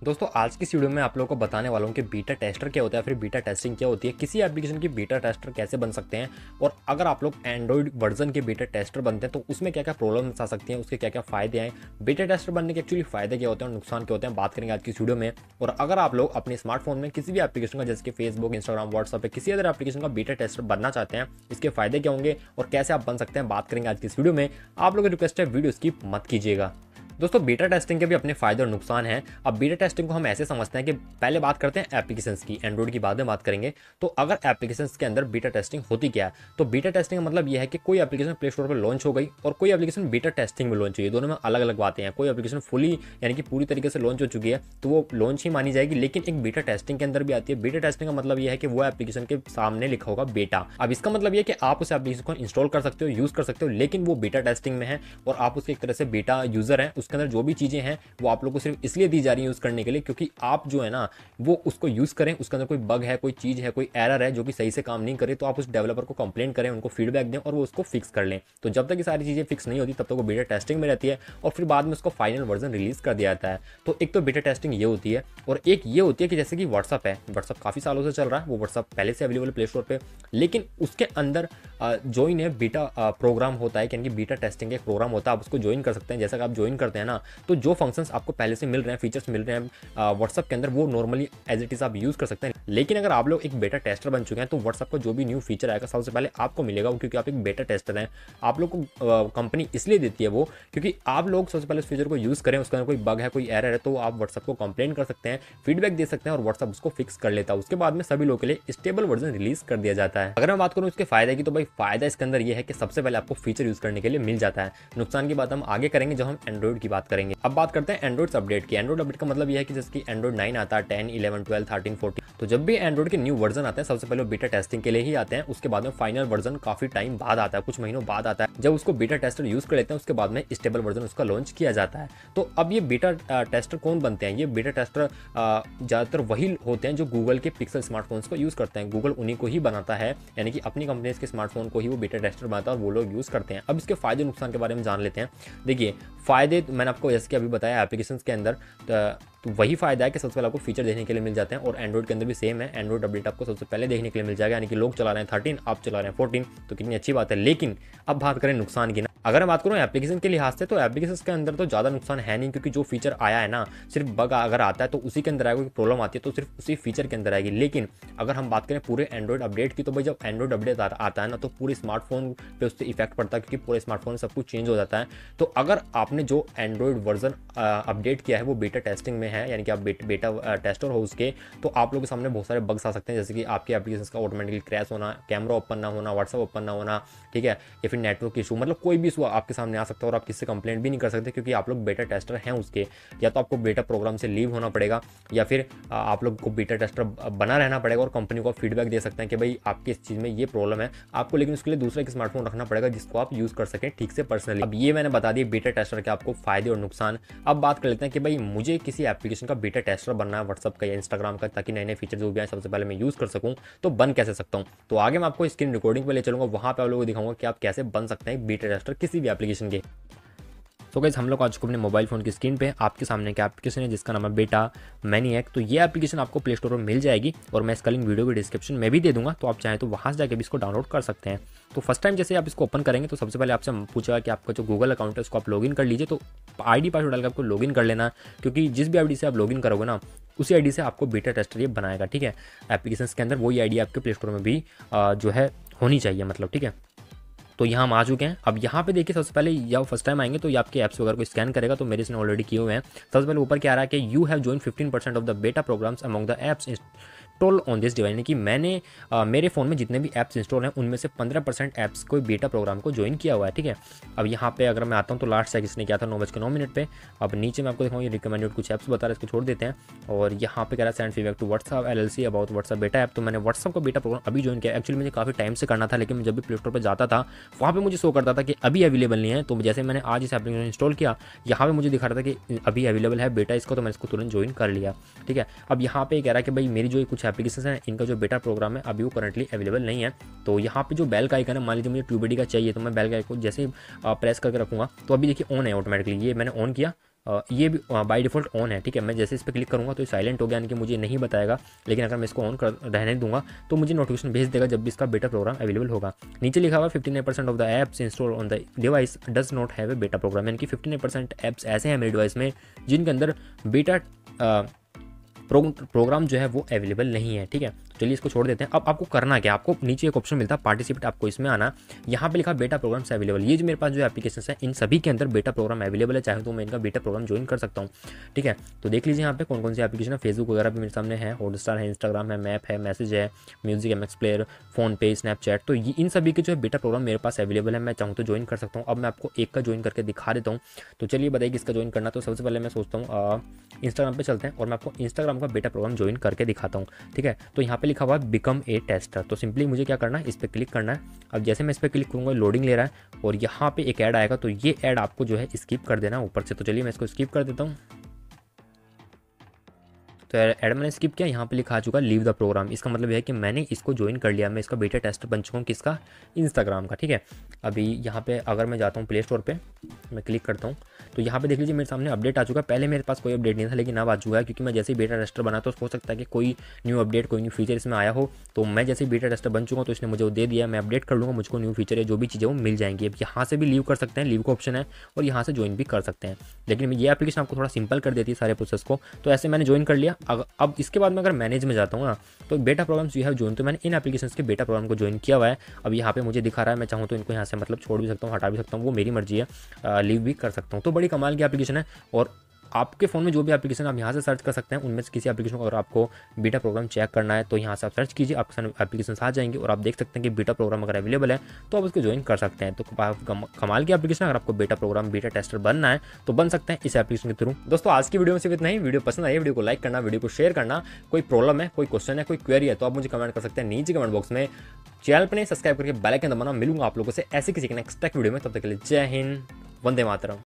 दोस्तों आज की इस वीडियो में आप लोगों को बताने वाला हूँ कि बीटा टेस्टर क्या होता है, फिर बीटा टेस्टिंग क्या होती है, किसी एप्लीकेशन की बीटा टेस्टर कैसे बन सकते हैं, और अगर आप लोग एंड्रॉइड वर्जन के बीटा टेस्टर बनते हैं तो उसमें क्या क्या प्रॉब्लम्स आ सकती हैं, उसके क्या क्या फायदे हैं, बीटा टेस्टर बनने के एक्चुअली फायदे क्या होते हैं और नुकसान क्या होते हैं, बात करेंगे आज की इस वीडियो में। और अगर आप लोग अपने स्मार्टफोन में किसी भी एप्लीकेशन का, जैसे कि फेसबुक, इंस्टाग्राम, व्हाट्सएप या किसी अदर एप्लीकेशन का बीटा टेस्टर बनना चाहते हैं, इसके फायदे क्या होंगे और कैसे आप बन सकते हैं, बात करेंगे आज की इस वीडियो में। आप लोगों की रिक्वेस्ट है, वीडियो स्किप मत कीजिएगा। दोस्तों बीटा टेस्टिंग के भी अपने फायदे और नुकसान हैं। अब बीटा टेस्टिंग को हम ऐसे समझते हैं कि पहले बात करते हैं एप्लीकेशंस की, एंड्रॉइड की बाद में बात करेंगे। तो अगर एप्लीकेशंस के अंदर बीटा टेस्टिंग होती क्या है, तो बीटा टेस्टिंग का मतलब यह है कि कोई एप्लीकेशन प्ले स्टोर पर लॉन्च हो गई और कोई एप्लीकेशन बीटा टेस्टिंग में लॉन्च हुई है। दोनों में अलग अलग बातें हैं। कोई एप्लीकेशन फुली यानी कि पूरी तरीके से लॉन्च हो चुकी है तो वो लॉन्च ही मानी जाएगी, लेकिन एक बीटा टेस्टिंग के अंदर भी आती है। बीटा टेस्टिंग का मतलब यह है कि वो एप्लीकेशन के सामने लिखा होगा बेटा। अब इसका मतलब यह है कि आप उस एप्लीकेशन को इंस्टॉल कर सकते हो, यूज कर सकते हो, लेकिन वो बीटा टेस्टिंग में है और आप उसके एक तरह से बीटा यूजर हैं। उसके अंदर जो भी चीजें वो आप लोग को सिर्फ इसलिए दी जा रही है यूज करने के लिए क्योंकि आप जो है ना वो उसको यूज करें, उसके अंदर कोई बग है, कोई चीज है, कोई एरर है जो कि सही से काम नहीं करे, तो आप उस डेवलपर को कंप्लेंट करें, उनको फीडबैक दें और वो उसको फिक्स कर लें। तो जब तक ये सारी चीजें फिक्स नहीं होती तब तक वो बीटा टेस्टिंग में रहती है और फिर बाद में उसको फाइनल वर्जन रिलीज कर दिया जाता है। तो एक तो बीटा टेस्टिंग ये होती है, और एक ये होती है कि जैसे कि व्हाट्सअप है, व्हाट्सअप काफी सालों से चल रहा है, वो व्हाट्सअप पहले से अवेलेबल है प्ले स्टोर पे, लेकिन उसके अंदर ज्वाइन है बीटा प्रोग्राम होता है, यानी कि बीटा टेस्टिंग एक प्रोग्राम होता है। आप उसको ज्वाइन कर सकते हैं। जैसा कि आप ज्वाइन करते हैं ना, तो जो फंक्शंस आपको पहले से मिल रहे हैं, फीचर्स मिल रहे हैं व्हाट्सअप के अंदर, वो नॉर्मली एज इट इज आप यूज कर सकते हैं। लेकिन अगर आप लोग एक बेटा टेस्टर बन चुके हैं तो व्हाट्सअप का जो भी न्यू फीचर आएगा सबसे पहले आपको मिलेगा, क्योंकि आप एक बेटा टेस्टर हैं। आप लोग को कंपनी इसलिए देती है वो क्योंकि आप लोग सबसे पहले उस फीचर को यूज करें, उसका कोई बग है, कोई एरर है, तो आप व्हाट्सअप को कंप्लेन कर सकते हैं, फीडबैक दे सकते हैं और व्हाट्सअप उसको फिक्स कर लेता है। उसके बाद में सभी लोगों के लिए स्टेबल वर्जन रिलीज कर दिया जाता है। अगर मैं बात करूं इसके फायदे की, तो भाई फायदा इसके अंदर ये है कि सबसे पहले आपको फीचर यूज करने के लिए मिल जाता है। नुकसान की बात हम आगे करेंगे जब हम एंड्रॉइड की बात करेंगे। अब बात करते हैं एंड्रॉइड अपडेट की। एंड्रॉइड अपडेट का मतलब यह है कि जैसे कि एंड्रॉइड 9 आता है, 10, 11, 12, 13, 14, तो जब भी एंड्रॉइड के न्यू वर्जन आते हैं सबसे पहले वो बीटा टेस्टिंग के लिए ही आते हैं। उसके बाद में फाइनल वर्जन काफी टाइम बाद आता है, कुछ महीनों बाद आता है। जब उसको बीटा टेस्टर यूज कर लेते हैं उसके बाद में स्टेबल वर्जन उसका लॉन्च किया जाता है। तो अब ये बीटा टेस्टर कौन बनते हैं? ये बीटा टेस्टर ज्यादातर वही होते हैं जो गूगल के पिक्सल स्मार्टफोन्स को यूज करते हैं। गूगल उन्हीं को ही बनाता है, यानी कि अपनी कंपनी के स्मार्टफोन को ही वो बीटा टेस्टर बनाता है और वो लोग यूज करते हैं। अब इसके फायदे नुकसान के बारे में जान लेते हैं। देखिए फायदे मैंने आपको जैसे कि अभी बताया, एप्लीकेशन के अंदर तो वही फायदा है कि सबसे पहले आपको फीचर देखने के लिए मिल जाते हैं, और एंड्रॉइड के अंदर भी सेम है। एंड्रॉइड अपडेट आपको सबसे पहले देखने के लिए मिल जाएगा, यानी कि लोग चला रहे हैं 13, आप चला रहे हैं 14, तो कितनी अच्छी बात है। लेकिन अब बात करें नुकसान की ना, अगर मैं बात करूं एप्लीकेशन के लिहाज से, तो एप्लीकेशन के अंदर तो ज़्यादा नुकसान है नहीं, क्योंकि जो फीचर आया है ना, सिर्फ बग अगर आता है तो उसी के अंदर आएगा, कोई प्रॉब्लम आती है तो सिर्फ उसी फीचर के अंदर आएगी। लेकिन अगर हम बात करें पूरे एंड्रॉइड अपडेट की, तो भाई जब एंड्रॉइड अपडेट आता है ना, तो पूरे स्मार्टफोन पे उससे इफेक्ट पड़ता है, क्योंकि पूरे स्मार्टफोन सब कुछ चेंज हो जाता है। तो अगर आपने जो एंड्रॉइड वर्जन अपडेट किया है वो बीटा टेस्टिंग में है, यानी कि आप बेटा टेस्टर हो उसके, तो आप लोगों के सामने बहुत सारे बग्स आ सकते हैं, जैसे कि आपके एप्लीकेशन का ऑटोमेटिकली क्रैश होना, कैमरा ओपन ना होना, व्हाट्सएप ओपन ना होना, ठीक है, या फिर नेटवर्क इशू, मतलब कोई भी इशू आपके सामने आ सकता है और आप किससे कंप्लेंट भी नहीं कर सकते, क्योंकि आप लोग बेटा टेस्टर हैं उसके। या तो आपको बेटा प्रोग्राम से लीव होना पड़ेगा, या फिर आप लोग को बेटा टेस्टर बना रहना पड़ेगा और कंपनी को फीडबैक दे सकते हैं कि भाई आपकी इस चीज़ में ये प्रॉब्लम है आपको, लेकिन उसके लिए दूसरा एक स्मार्टफोन रखना पड़ेगा जिसको आप यूज़ कर सकें ठीक से पर्सनली। अब ये मैंने बता दिए बेटा टेस्टर के आपको फायदे और नुकसान। अब बात कर लेते हैं कि भाई मुझे किसी एप्लीकेशन का बेटा टेस्टर बनना है, व्हाट्सअप का या इंस्टाग्राम का, ताकि नए नए फीचर जो भी आए सबसे पहले मैं यूज़ कर सकूं, तो बन कैसे सकता हूं। तो आगे मैं आपको स्क्रीन रिकॉर्डिंग पे ले चलूंगा, वहां पे आप लोगों को दिखाऊंगा कि आप कैसे बन सकते हैं बीटा टेस्टर किसी भी एप्लीकेशन के। तो गाइस हम लोग आज को अपने मोबाइल फ़ोन की स्क्रीन पे आपके सामने एक एप्लीकेशन है जिसका नाम है बेटा मैनिएक। तो ये एप्लीकेशन आपको प्ले स्टोर पर मिल जाएगी और मैं इसका लिंक वीडियो के डिस्क्रिप्शन में भी दे दूंगा, तो आप चाहें तो वहाँ से जाकर भी इसको डाउनलोड कर सकते हैं। तो फर्स्ट टाइम जैसे आप इसको ओपन करेंगे तो सबसे पहले आपसे पूछेगा कि आपका जो गूगल अकाउंट है उसको आप लॉगिन कर लीजिए। तो आईडी पासवर्ड डाल के आपको लॉगिन कर लेना है, क्योंकि जिस भी आईडी से आप लॉगिन करोगे ना उसी आईडी से आपको बीटा टेस्टर ये बनाएगा, ठीक है। एप्लीकेशन के अंदर वही आईडी आपके प्ले स्टोर में भी जो है होनी चाहिए, मतलब, ठीक है। तो यहाँ हम आ चुके हैं। अब यहाँ पे देखिए सबसे पहले या फर्स्ट टाइम आएंगे तो ये आपके ऐप्स वगैरह को स्कैन करेगा, तो मेरे इसने ऑलरेडी किए हुए हैं। सबसे पहले ऊपर क्या आ रहा है कि you have join 15% of the beta programs among the apps install on this device, यानी कि मैंने मेरे फ़ोन में जितने भी ऐप्स इंस्टॉल हैं उनमें से 15% ऐप्स को बेटा प्रोग्राम को ज्वाइन किया हुआ है, ठीक है। अब यहाँ पे अगर मैं आता हूँ तो लास्ट तक इसने किया था 9:09 पे। अब नीचे मैं आपको दिखाऊँ ये रिकमेंडेड कुछ ऐप्स बता रहा है, इसको छोड़ देते हैं। और यहाँ पे कह रहा है send feedback to WhatsApp LLC about WhatsApp बेटा ऐप। तो मैंने व्हाट्सअप का बेटा प्रोग्राम अभी ज्वाइन किया। एक्चुअली मुझे काफ़ी टाइम से करना था, लेकिन जब भी प्ले स्टोर पर जाता था वहाँ पे मुझे शो करता था कि अभी अवेलेबल नहीं है। तो जैसे मैंने आज इस एप्लीकेशन इंस्टॉल किया, यहाँ पे मुझे दिखा रहा था कि अभी अवेलेबल है बेटा इसको, तो मैंने इसको तुरंत ज्वाइन कर लिया, ठीक है। अब यहाँ पे कह रहा है कि भाई मेरी जो कुछ एप्लीकेशन है इनका जो बेटा प्रोग्राम है अभी वो करंटली अवेलेबल नहीं है। तो यहाँ पे जो बेल का आइकन है, मान लीजिए मुझे ट्यूबडी का चाहिए, तो मैं बेल का आइकन जैसे ही प्रेस करके रखूँगा तो अभी देखिए ऑन है ऑटोमेटिकली। ये मैंने ऑन किया ये भी बाय डिफ़ॉल्ट ऑन है, ठीक है। मैं जैसे इस पर क्लिक करूँगा तो साइलेंट हो गया, यानी कि मुझे नहीं बताएगा, लेकिन अगर मैं इसको ऑन कर रहने दूंगा तो मुझे नोटिफिकेशन भेज देगा जब भी इसका बेटा प्रोग्राम अवेलेबल होगा। नीचे लिखा हुआ 59% of the apps install on the device does not have a बेटा प्रोग्राम, यानी कि 59% ऐप्स ऐसे हैं मेरे डिवाइस में जिनके अंदर बेटा प्रोग्राम जो है वो अवेलेबल नहीं है, ठीक है। चलिए इसको छोड़ देते हैं। अब आपको करना क्या, आपको नीचे एक ऑप्शन मिलता है पार्टिसिपेट, आपको इसमें आना। यहाँ पे लिखा बेटा प्रोग्राम्स अवेलेबल, ये जो मेरे पास जो एप्लीकेशन है इन सभी के अंदर बेटा प्रोग्राम अवेलेबल है, चाहे तो मैं इनका बेटा प्रोग्राम ज्वाइन कर सकता हूँ, ठीक है। तो देख लीजिए यहाँ पे कौन कौन सी एप्लीकेशन है, फेसबुक वगैरह भी मेरे सामने है, हॉटस्टार है, इंस्टाग्राम है, मैप है, मैसेज है, म्यूजिक, एमएक्स प्लेयर, फोन पे, स्नैपचैट। तो ये इन सभी के जो है बेटा प्रोग्राम मेरे पास अवेलेबल है, मैं चाहूँ तो ज्वाइन कर सकता हूँ। अब मैं आपको एक का ज्वाइन करके दिखा देता हूँ। तो चलिए बताइए किसका ज्वाइन करना। तो सबसे पहले मैं सोचता हूँ इंस्टाग्राम पे चलते हैं और मैं आपको इंस्टाग्राम का बेटा प्रोग्राम ज्वाइन करके दिखाता हूँ, ठीक है। तो यहाँ पे लिखा हुआ है बिकम ए टेस्टर, तो सिंपली मुझे क्या करना है, इस पर क्लिक करना है। अब जैसे मैं इस पर क्लिक करूँगा लोडिंग ले रहा है और यहाँ पे एक ऐड आएगा, तो ये ऐड आपको जो है स्किप कर देना ऊपर से। तो चलिए मैं इसको स्किप कर देता हूँ। तो ऐड मैंने स्किप किया, यहाँ पे लिखा आ चुका लीव द प्रोग्राम, इसका मतलब है कि मैंने इसको ज्वाइन कर लिया, मैं इसका बेटा टेस्टर बन चुका हूँ, किसका, इंस्टाग्राम का, ठीक है। अभी यहाँ पे अगर मैं जाता हूँ प्ले स्टोर पे, मैं क्लिक करता हूँ तो यहाँ पे देख लीजिए मेरे सामने अपडेट आ चुका है। पहले मेरे पास कोई अपडेट नहीं था, लेकिन अब आ चुका है, क्योंकि मैं जैसे ही बेटा टेस्टर बना तो हो सकता है कि कोई न्यू अपडेट, कोई न्यू फीचर इसमें आया हो। तो मैं जैसे ही बेटा टेस्टर बन चुका हूँ तो इसने मुझे वो दे दिया, मैं अपडेट कर लूँगा, मुझको न्यू फीचर है जो भी चीज़ें वो मिल जाएंगी। अब यहाँ से भी लीव कर सकते हैं, लीव का ऑप्शन है, और यहाँ से ज्वाइन भी कर सकते हैं। लेकिन ये एप्लीकेशन आपको थोड़ा सिंपल कर देती है सारे प्रोसेस को। तो ऐसे मैंने ज्वाइन कर लिया। अब इसके बाद में अगर मैनेज में जाता हूँ ना, तो बेटा प्रोग्राम्स यू हैव ज्वाइन, तो मैंने इन एप्लीकेशंस के बेटा प्रोग्राम को ज्वाइन किया हुआ है। अब यहाँ पे मुझे दिखा रहा है, मैं चाहूँ तो इनको यहाँ से मतलब छोड़ भी सकता हूँ, हटा भी सकता हूँ, वो मेरी मर्जी है, लीव भी कर सकता हूँ। तो बड़ी कमाल की एप्लीकेशन है। और आपके फ़ोन में जो भी एप्लीकेशन आप यहाँ से सर्च कर सकते हैं, उनमें से किसी एप्लीकेशन को अगर आपको बीटा प्रोग्राम चेक करना है तो यहाँ से आप सर्च कीजिए, आपके सामने एप्लीकेशन आ जाएंगे और आप देख सकते हैं कि बीटा प्रोग्राम अगर अवेलेबल है तो आप उसको ज्वाइन कर सकते हैं। तो कमाल की एप्लीकेशन, अगर आपको बेटा प्रोग्राम बीटा टेस्टर बनना है तो बन सकते हैं इस एप्लीकेशन के थ्रू। दोस्तों आज की वीडियो में सिर्फ इतना ही। वीडियो पसंद आई, वीडियो को लाइक करना, वीडियो को शेयर करना। कोई प्रॉब्लम है, कोई क्वेश्चन है, कोई क्वेरी है तो आप मुझे कमेंट कर सकते हैं नीचे कमेंट बॉक्स में। चैनल पर सब्सक्राइब करके बेल आइकन दबाना। मिलूंगा आप लोगों से ऐसे किसी के नेक्स्ट वीडियो में, तब तक के लिए जय हिंद, वंदे मातरम।